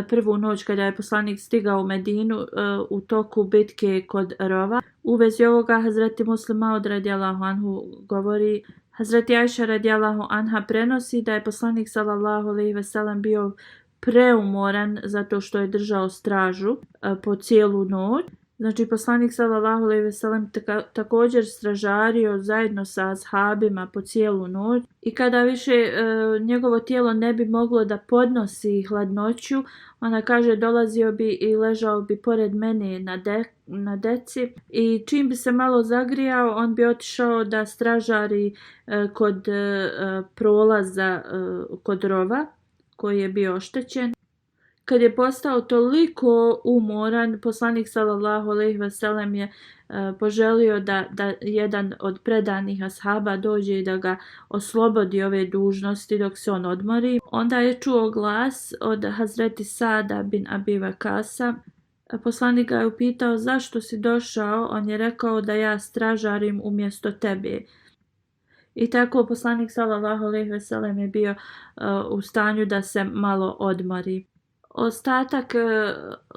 prvu noć kada je poslanik stigao u Medinu u toku bitke kod Rova. U vezi ovoga Hazreti Muslim Maud radijallahu anhu govori: Hazreti Ajša radijallahu anha prenosi da je poslanik sallallahu alejhi ve sellem bio preumoran zato što je držao stražu po cijelu noć. Znači poslanik sallallahu alejhi ve sellem također stražario zajedno sa ashabima po cijelu noć i kada više njegovo tijelo ne bi moglo da podnosi hladnoću, ona kaže: dolazio bi i ležao bi pored mene na deci i čim bi se malo zagrijao, on bi otišao da stražari kod prolaza kod rova koji je bio oštećen. Kad je postao toliko umoran, poslanik sallallahu alejhi ve sellem je poželio da jedan od predanih ashaba dođe i da ga oslobodi ove dužnosti dok se on odmori. Onda je čuo glas od Hazreti Sada bin Abi Vakasa. Poslanik ga je upitao zašto si došao, on je rekao da ja stražarim umjesto tebe. I tako poslanik sallallahu alejhi ve sellem je bio u stanju da se malo odmori. Ostatak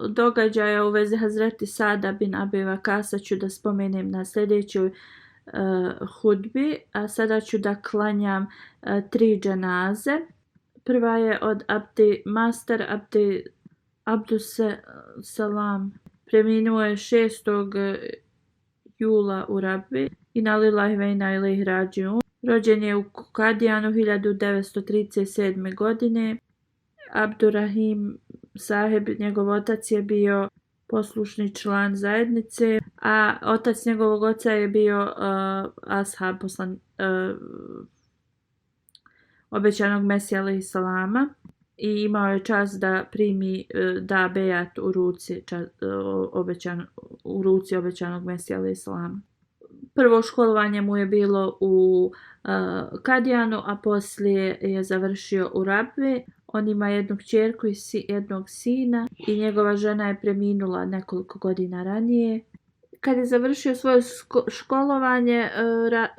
događaja u vezi Hazreti Sada bin Abi Vakasa ću da spomenem na sljedećoj hudbi, a sada ću da klanjam 3 dženaze. Prva je od Abdus Salam. Preminuo je 6. jula u Rabbi. Inna lillahi ve inna ilaihi rađiun. Rođen je u Kadijanu 1937. godine. Abdurrahim Saheb, njegov otac je bio poslušni član zajednice, a otac njegovog oca je bio ashab obećanog Mesija alejhi salama i imao je čast da primi da bejat u ruci obećanog Mesija alejhi salama. Prvo školovanje mu je bilo u Kadijanu, a poslije je završio u Rabbi. On ima jednu kćerku i jednog sina i njegova žena je preminula nekoliko godina ranije. Kad je završio svoje školovanje,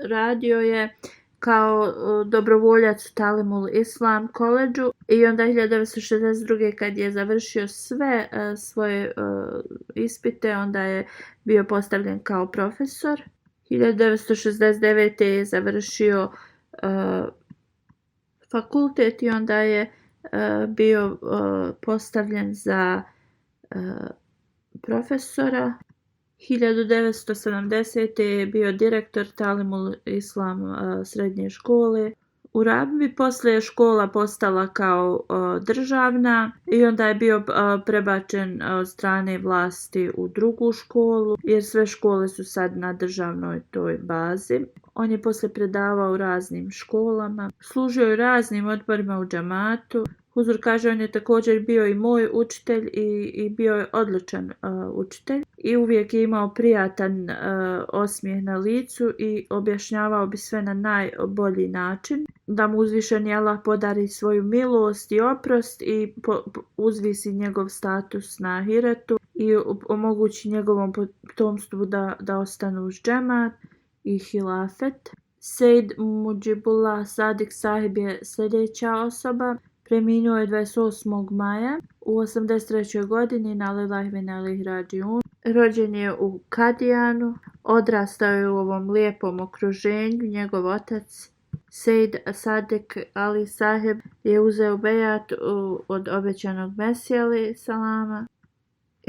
radio je kao dobrovoljac u Talimul Islam koledžu i onda 1962. kad je završio sve svoje ispite, onda je bio postavljen kao profesor. 1969. je završio fakultet i onda je bio postavljen za profesora. 1970. je bio direktor Talimul Islam srednje škole u Rabbi. Poslije je škola postala kao državna i onda je bio prebačen od strane vlasti u drugu školu, jer sve škole su sad na državnoj toj bazi. On je poslije predavao u raznim školama, služio je raznim odborima u džamatu. Huzur kaže, on je također bio i moj učitelj i bio je odličan učitelj i uvijek je imao prijatan osmijeh na licu i objašnjavao bi sve na najbolji način, da mu uzvišeni Allah podari svoju milost i oprost i uzvisi njegov status na ahiretu i omogući njegovom potomstvu da ostanu uz džemat i hilafet. Sejd Mujibullah Sadik Sahib je sljedeća osoba. Preminuo je 28. maja u 83. godini na lillahi ve inna ilaihi rađiun. Rođen je u Kadijanu, odrastao je u ovom lijepom okruženju. Njegov otac Sejd Sadik Ali Saheb je uzeo bejat od obećanog Mesija alejhi salama.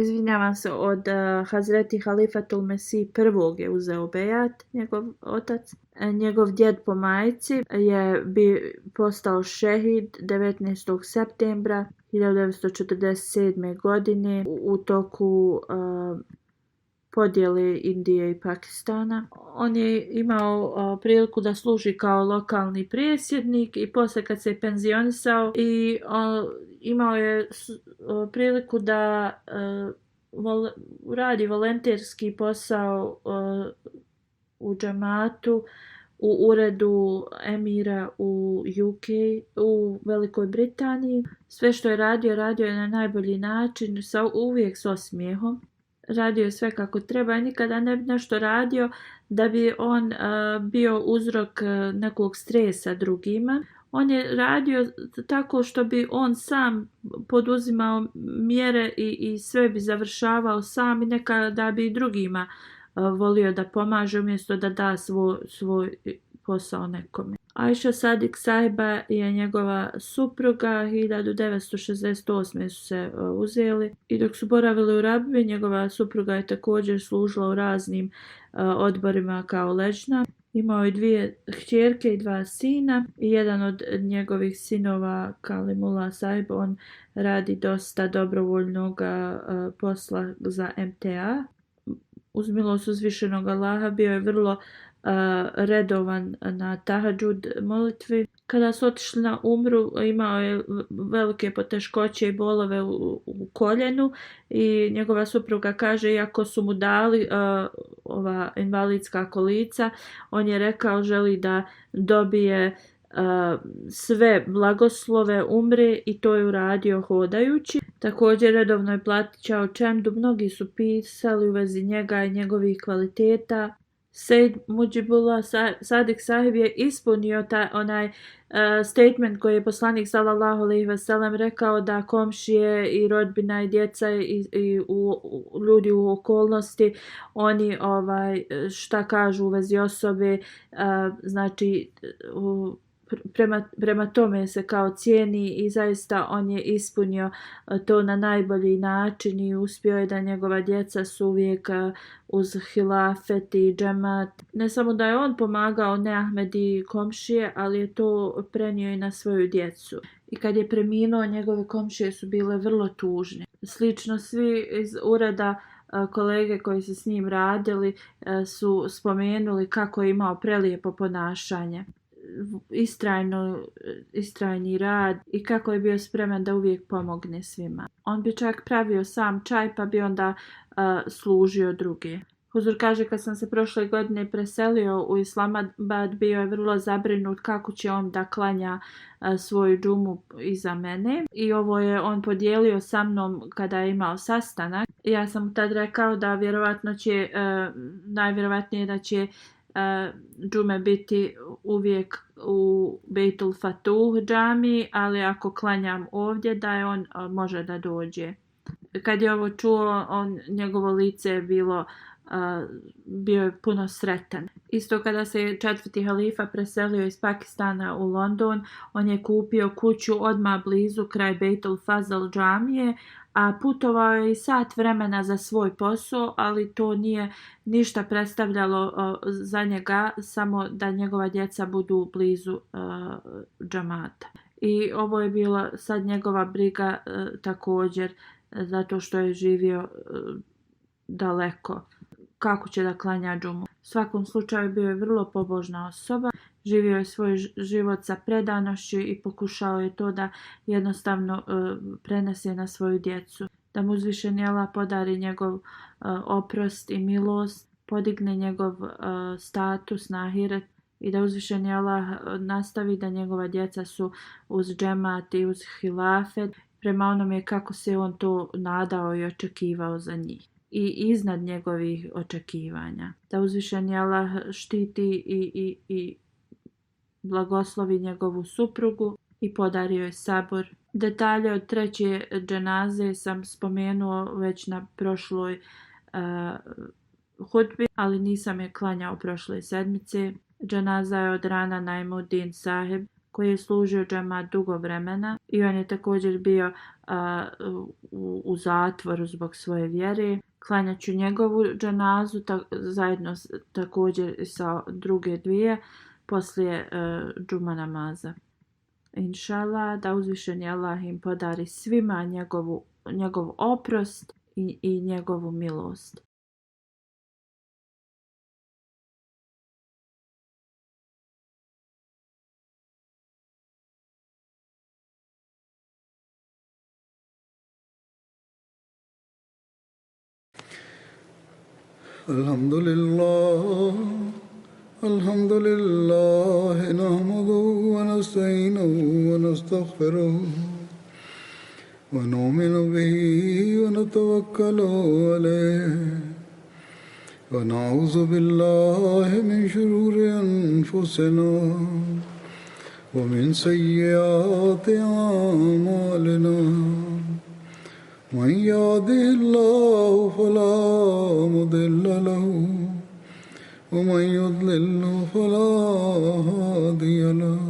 Izvinjavam se, od Hazreti Halifatul Mesih prvog je uzeo bejat, njegov otac. Njegov djed po majci je postao šehid 19. septembra 1947. godine u toku podjele Indije i Pakistana. On je imao priliku da služi kao lokalni predsjednik i poslije kad se je penzionisao i imao je priliku da radi volonterski posao u džamatu, u uredu emira u UK, u Velikoj Britaniji. Sve što je radio je na najbolji način, uvijek s osmijehom. Radio je sve kako treba i nikada ne bi nešto radio da bi on bio uzrok nekog stresa drugima. On je radio tako što bi on sam poduzimao mjere i sve bi završavao sam i nekada bi drugima volio da pomaže umjesto da da svoj posao nekome. Aisha Sadik Sahiba je njegova supruga, 1968. su se uzeli i dok su boravili u Rabbi, njegova supruga je također služila u raznim odborima kao ležna. Imao je 2 kćerke i 2 sina i jedan od njegovih sinova, Kalimullah Sahib, on radi dosta dobrovoljnog posla za MTA. Uz milost uzvišenog Allaha bio je vrlo redovan na tahadžud molitvi. Kada su otišli na umru, imao je velike poteškoće i bolove u koljenu i njegova supruga kaže, iako su mu dali ova invalidska kolica, on je rekao želi da dobije sve blagoslove umre i to je uradio hodajući. Također redovno je plaćao čemdu, mnogi su pisali u vezi njega i njegovih kvaliteta. Sejd Mujibullah Sadik sahib je ispunio onaj statement koji je poslanik sallallahu alejhi ve sellem rekao da komšije i rodbina i djeca i ljudi u okolnosti oni šta kažu u vezi osobe, znači prema tome se kao cijeni i zaista on je ispunio to na najbolji način i uspio je da njegova djeca su uvijek uz hilafet i džemat. Ne samo da je on pomagao Neahmedi komšije, ali je to prenio i na svoju djecu. I kad je preminuo, njegove komšije su bile vrlo tužne. Slično svi iz ureda kolege koji su s njim radili su spomenuli kako je imao prelijepo ponašanje, istrajni rad i kako je bio spreman da uvijek pomogne svima. On bi čak pravio sam čaj pa bi onda služio druge. Huzur kaže, kad sam se prošle godine preselio u Islamabad, bio je vrlo zabrinut kako će on da klanja svoju džumu iza mene. I ovo je on podijelio sa mnom kada je imao sastanak. Ja sam mu tad rekao da najvjerovatnije da će džume biti uvijek u Bejtul Fatuh džami, ali ako klanjam ovdje da je on može da dođe. Kad je ovo čuo, njegovo lice je bio je puno sretan. Isto kada se četvrti halifa preselio iz Pakistana u London, on je kupio kuću odmah blizu kraj Bejtul Fazl džamije, a putovao je i sat vremena za svoj posao, ali to nije ništa predstavljalo za njega, samo da njegova djeca budu blizu džamata. I ovo je bila sad njegova briga također, zato što je živio daleko. Kako će da klanja džumu? U svakom slučaju bio je vrlo pobožna osoba, živio je svoj život sa predanošću i pokušao je to da jednostavno prenese na svoju djecu. Da mu uzvišeni Allah podari njegov oprost i milost, podigne njegov status na ahiret i da uzvišeni Allah nastavi da njegova djeca su uz džemat i uz hilafet prema onome kako se on to nadao i očekivao za njih. I iznad njegovih očekivanja. Da uzvišeni Allah štiti i blagoslovi njegovu suprugu i podario je sabor. Detalje od treće dženaze sam spomenuo već na prošloj hudbi, ali nisam je klanjao prošle sedmice. Dženaza je od rana Najmuddin sahib, koji je služio džemat dugo vremena i on je također bio u zatvoru zbog svoje vjere. Klanjat ću njegovu dženazu zajedno također sa druge dvije poslije džuma namaza. Inšallah, da uzvišeni Allah im podari svima njegov oprost i njegovu milost. الحمد لله نحمده ونستعينه ونستغفره ونؤمن به ونتوكل عليه ونعوذ بالله من شرور أنفسنا ومن سيئات أعمالنا من يهده الله فلا مضل له ومن يضلل فلا هادي له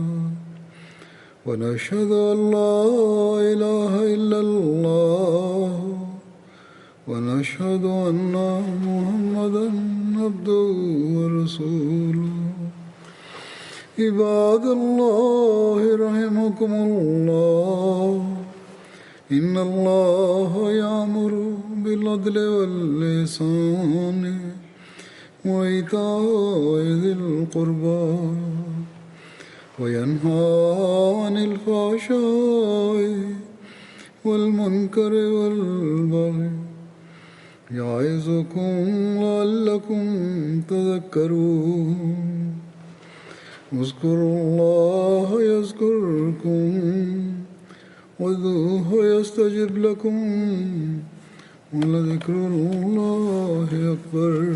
ونشهد أن لا إله إلا الله ونشهد أن محمدا عبده ورسوله عباد الله رحمكم الله إن الله يأمر بالعدل والإحسان وإيتاء ذي القربى وينهى عن الفحشاء والمنكر والبغي يعظكم لعلكم تذكرون اذكروا الله يذكركم وادعوه يستجب لكم ولذكر الله أكبر.